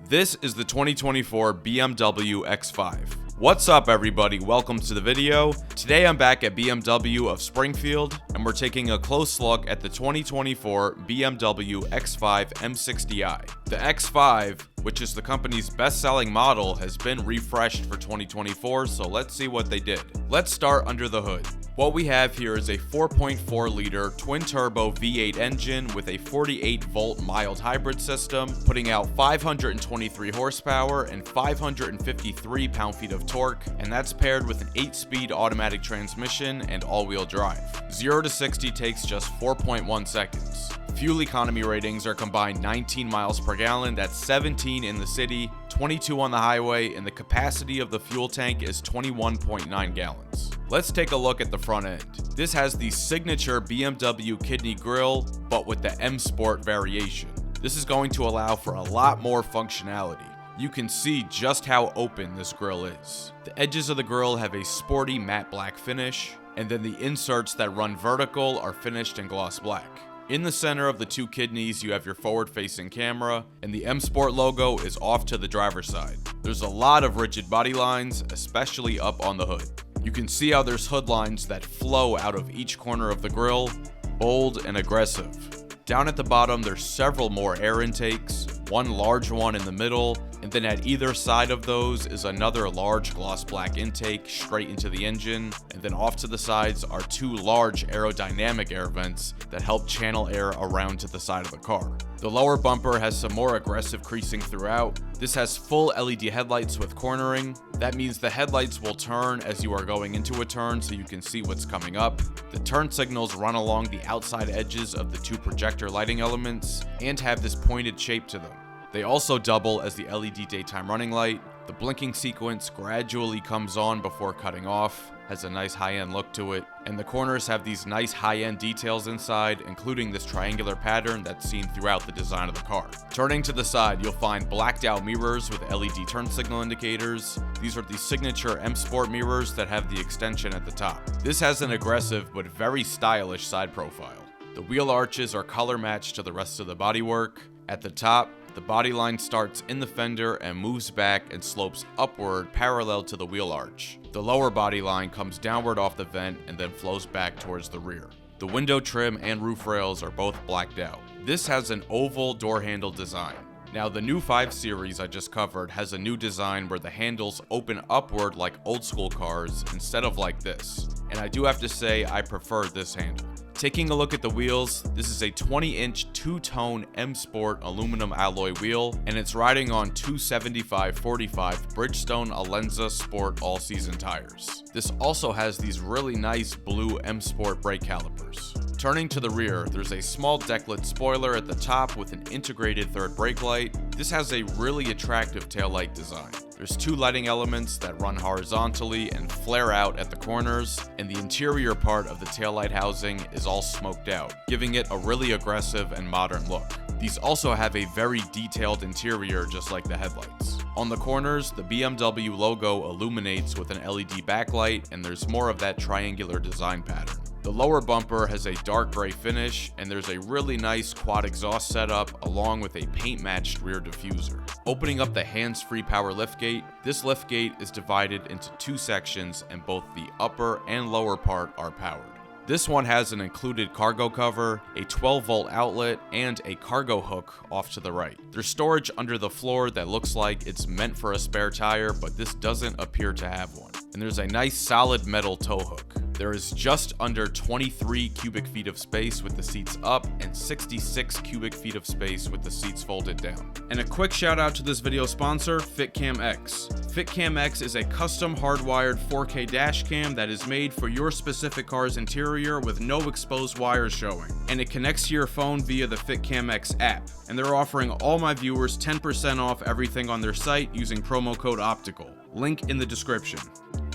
This is the 2024 BMW X5. What's up everybody, welcome to the video. Today I'm back at BMW of Springfield and we're taking a close look at the 2024 BMW X5 M60i. The X5, which is the company's best-selling model, has been refreshed for 2024, so let's see what they did. Let's start under the hood. What we have here is a 4.4-liter twin-turbo V8 engine with a 48-volt mild hybrid system, putting out 523 horsepower and 553 pound-feet of torque, and that's paired with an 8-speed automatic transmission and all-wheel drive. 0 to 60 takes just 4.1 seconds. Fuel economy ratings are combined 19 miles per gallon, that's 17 in the city, 22 on the highway, and the capacity of the fuel tank is 21.9 gallons. Let's take a look at the front end. This has the signature BMW kidney grille, but with the M Sport variation. This is going to allow for a lot more functionality. You can see just how open this grille is. The edges of the grille have a sporty matte black finish, and then the inserts that run vertical are finished in gloss black. In the center of the two kidneys, you have your forward-facing camera, and the M Sport logo is off to the driver's side. There's a lot of rigid body lines, especially up on the hood. You can see how there's hood lines that flow out of each corner of the grille, bold and aggressive. Down at the bottom, there's several more air intakes, one large one in the middle, and then at either side of those is another large gloss black intake straight into the engine, and then off to the sides are two large aerodynamic air vents that help channel air around to the side of the car. The lower bumper has some more aggressive creasing throughout. This has full LED headlights with cornering. That means the headlights will turn as you are going into a turn so you can see what's coming up. The turn signals run along the outside edges of the two projector lighting elements and have this pointed shape to them. They also double as the LED daytime running light. The blinking sequence gradually comes on before cutting off, has a nice high-end look to it, and the corners have these nice high-end details inside, including this triangular pattern that's seen throughout the design of the car. Turning to the side, you'll find blacked out mirrors with LED turn signal indicators. These are the signature M Sport mirrors that have the extension at the top. This has an aggressive but very stylish side profile. The wheel arches are color matched to the rest of the bodywork. At the top, the body line starts in the fender and moves back and slopes upward parallel to the wheel arch. The lower body line comes downward off the vent and then flows back towards the rear. The window trim and roof rails are both blacked out. This has an oval door handle design. Now the new 5 Series I just covered has a new design where the handles open upward like old school cars instead of like this. And I do have to say I prefer this handle. Taking a look at the wheels, this is a 20-inch two-tone M Sport aluminum alloy wheel, and it's riding on 275/45 Bridgestone Alenza Sport all-season tires. This also has these really nice blue M Sport brake calipers. Turning to the rear, there's a small decklit spoiler at the top with an integrated third brake light. This has a really attractive taillight design. There's two lighting elements that run horizontally and flare out at the corners, and the interior part of the taillight housing is all smoked out, giving it a really aggressive and modern look. These also have a very detailed interior just like the headlights. On the corners, the BMW logo illuminates with an LED backlight, and there's more of that triangular design pattern. The lower bumper has a dark gray finish, and there's a really nice quad exhaust setup along with a paint-matched rear diffuser. Opening up the hands-free power liftgate, this liftgate is divided into two sections and both the upper and lower part are powered. This one has an included cargo cover, a 12-volt outlet, and a cargo hook off to the right. There's storage under the floor that looks like it's meant for a spare tire, but this doesn't appear to have one. And there's a nice solid metal tow hook. There is just under 23 cubic feet of space with the seats up and 66 cubic feet of space with the seats folded down. And a quick shout out to this video sponsor, FitCam X. FitCam X is a custom hardwired 4K dash cam that is made for your specific car's interior with no exposed wires showing. And it connects to your phone via the FitCam X app. And they're offering all my viewers 10% off everything on their site using promo code OPTICAL. Link in the description.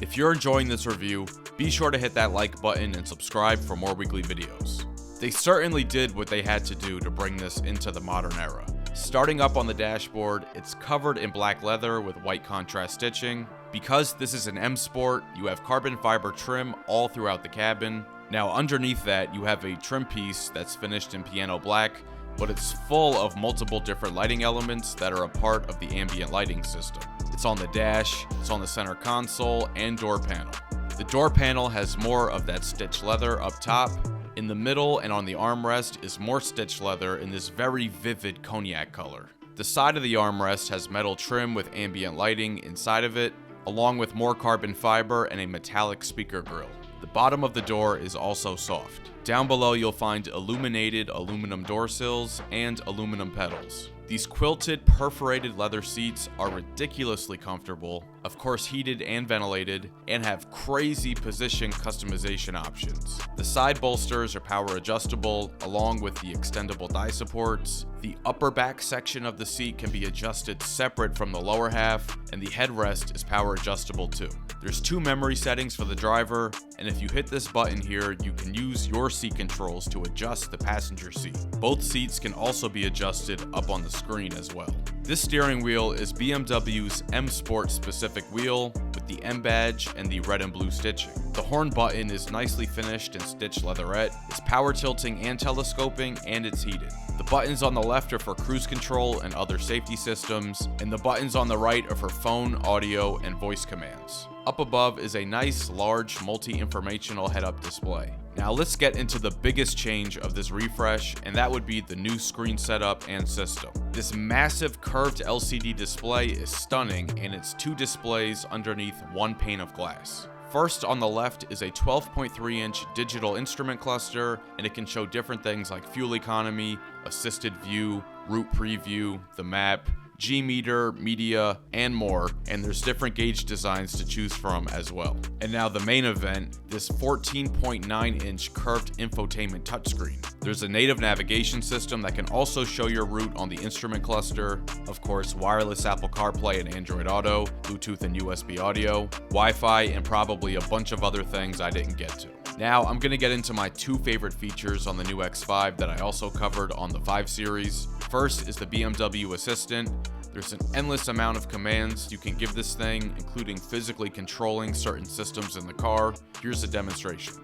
If you're enjoying this review, be sure to hit that like button and subscribe for more weekly videos. They certainly did what they had to do to bring this into the modern era. Starting up on the dashboard, it's covered in black leather with white contrast stitching. Because this is an M Sport, you have carbon fiber trim all throughout the cabin. Now underneath that, you have a trim piece that's finished in piano black. but it's full of multiple different lighting elements that are a part of the ambient lighting system. It's on the dash, it's on the center console, and door panel. The door panel has more of that stitched leather up top. In the middle and on the armrest is more stitched leather in this very vivid cognac color. The side of the armrest has metal trim with ambient lighting inside of it, along with more carbon fiber and a metallic speaker grille. The bottom of the door is also soft. Down below you'll find illuminated aluminum door sills and aluminum pedals. These quilted, perforated leather seats are ridiculously comfortable, of course heated and ventilated, and have crazy position customization options. The side bolsters are power adjustable, along with the extendable thigh supports. The upper back section of the seat can be adjusted separate from the lower half, and the headrest is power adjustable too. There's 2 memory settings for the driver, and if you hit this button here, you can use your seat controls to adjust the passenger seat. Both seats can also be adjusted up on the screen as well. This steering wheel is BMW's M Sport specific wheel with the M badge and the red and blue stitching. The horn button is nicely finished in stitched leatherette. It's power tilting and telescoping, and it's heated. The buttons on the left are for cruise control and other safety systems, and the buttons on the right are for phone, audio, and voice commands. Up above is a nice, large, multi-informational head-up display. Now let's get into the biggest change of this refresh, and that would be the new screen setup and system. This massive curved LCD display is stunning, and it's 2 displays underneath 1 pane of glass. First on the left is a 12.3-inch digital instrument cluster, and it can show different things like fuel economy, assisted view, route preview, the map, G-meter, media, and more, and there's different gauge designs to choose from as well. And now the main event, this 14.9-inch curved infotainment touchscreen. There's a native navigation system that can also show your route on the instrument cluster, of course wireless Apple CarPlay and Android Auto, Bluetooth and USB audio, Wi-Fi, and probably a bunch of other things I didn't get to. Now I'm going to get into my 2 favorite features on the new X5 that I also covered on the 5 Series. First is the BMW Assistant. There's an endless amount of commands you can give this thing, including physically controlling certain systems in the car. Here's a demonstration.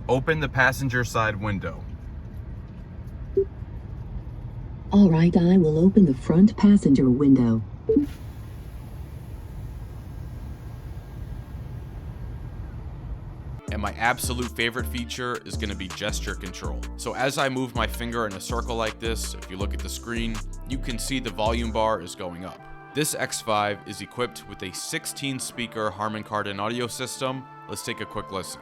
Open the passenger side window. All right, I will open the front passenger window. And my absolute favorite feature is going to be gesture control. So as I move my finger in a circle like this, if you look at the screen, you can see the volume bar is going up. This X5 is equipped with a 16-speaker Harman Kardon audio system. Let's take a quick listen.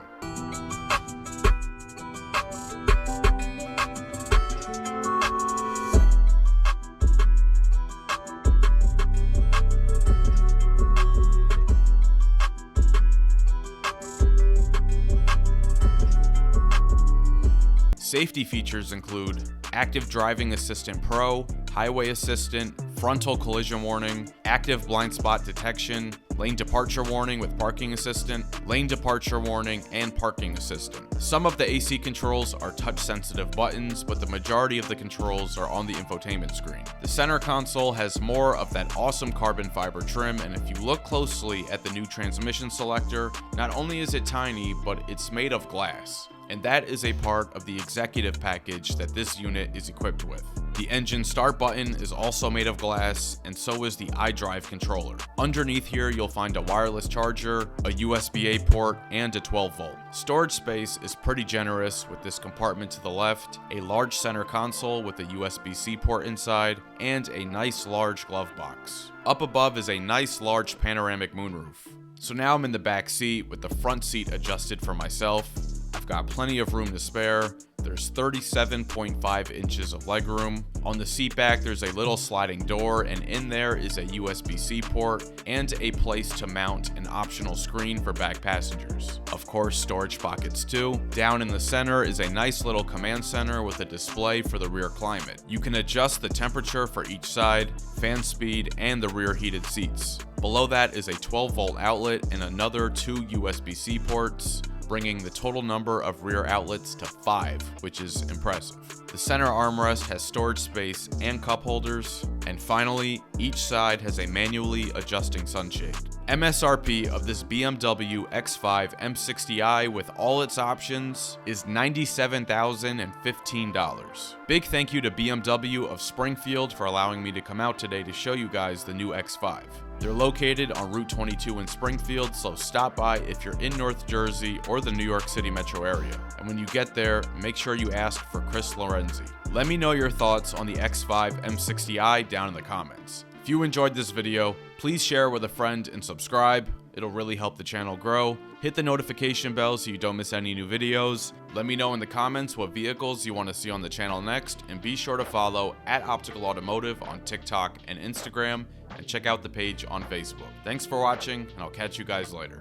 Safety features include Active Driving Assistant Pro, Highway Assistant, Frontal Collision Warning, Active Blind Spot Detection, Lane Departure Warning with Parking Assistant, Lane Departure Warning, and Parking Assistant. Some of the AC controls are touch-sensitive buttons, but the majority of the controls are on the infotainment screen. The center console has more of that awesome carbon fiber trim, and if you look closely at the new transmission selector, not only is it tiny, but it's made of glass. And that is a part of the executive package that this unit is equipped with. The engine start button is also made of glass, and so is the xDrive controller. Underneath here, you'll find a wireless charger, a USB-A port, and a 12-volt. Storage space is pretty generous with this compartment to the left, a large center console with a USB-C port inside, and a nice large glove box. Up above is a nice large panoramic moonroof. So now I'm in the back seat with the front seat adjusted for myself. I've got plenty of room to spare. There's 37.5 inches of legroom. On the seat back, there's a little sliding door, and in there is a USB-C port and a place to mount an optional screen for back passengers. Of course, storage pockets too. Down in the center is a nice little command center with a display for the rear climate. You can adjust the temperature for each side, fan speed, and the rear heated seats. Below that is a 12-volt outlet and another 2 USB-C ports, bringing the total number of rear outlets to 5, which is impressive. The center armrest has storage space and cup holders, and finally, each side has a manually adjusting sunshade. MSRP of this BMW X5 M60i with all its options is $97,015. Big thank you to BMW of Springfield for allowing me to come out today to show you guys the new X5. They're located on Route 22 in Springfield, so stop by if you're in North Jersey or the New York City metro area. And when you get there, make sure you ask for Chris Laurenzi. Let me know your thoughts on the X5 M60i down in the comments. If you enjoyed this video, please share with a friend and subscribe. It'll really help the channel grow. Hit the notification bell so you don't miss any new videos. Let me know in the comments what vehicles you want to see on the channel next, and be sure to follow @OpticalAutomotive on TikTok and Instagram, and check out the page on Facebook. Thanks for watching, and I'll catch you guys later.